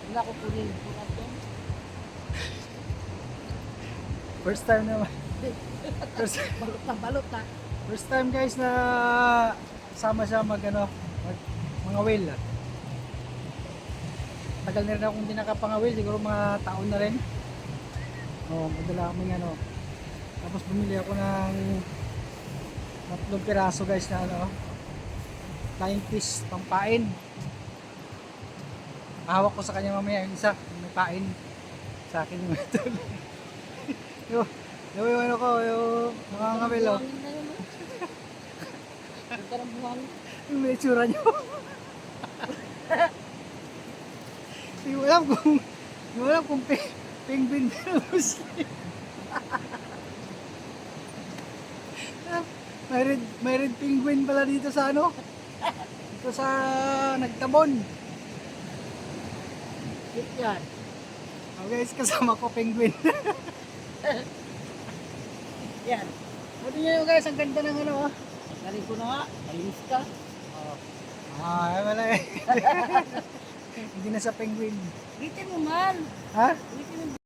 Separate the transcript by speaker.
Speaker 1: Wala ko kunin.
Speaker 2: First time naman.
Speaker 1: Balot na, balot na.
Speaker 2: First time guys na sama siya mag mga whale. Tagal na rin akong hindi nakapangawil, siguro mga taon na rin. Madala kaming tapos bumili ako ng 3 piraso guys na flying fish pampain. Hawak ko sa kanya mamaya yung isa, may pain sa akin yung ito. yung yung mga ngawil
Speaker 1: Buhangin na yun. Parang buhangin.
Speaker 2: yung may itsura nyo. Hindi ko alam kung penguin na Muslim. May red penguin pala dito sa dito sa Nagtabon.
Speaker 1: Cute yan.
Speaker 2: Guys, kasama ko penguin.
Speaker 1: Yan.
Speaker 2: Pwede nyo guys, ang ganda ng
Speaker 1: Galing ko na nga. Malinis ka.
Speaker 2: wala eh. Hindi na sa penguin.
Speaker 1: Gitin mo man.
Speaker 2: Ha?
Speaker 1: Gitin mo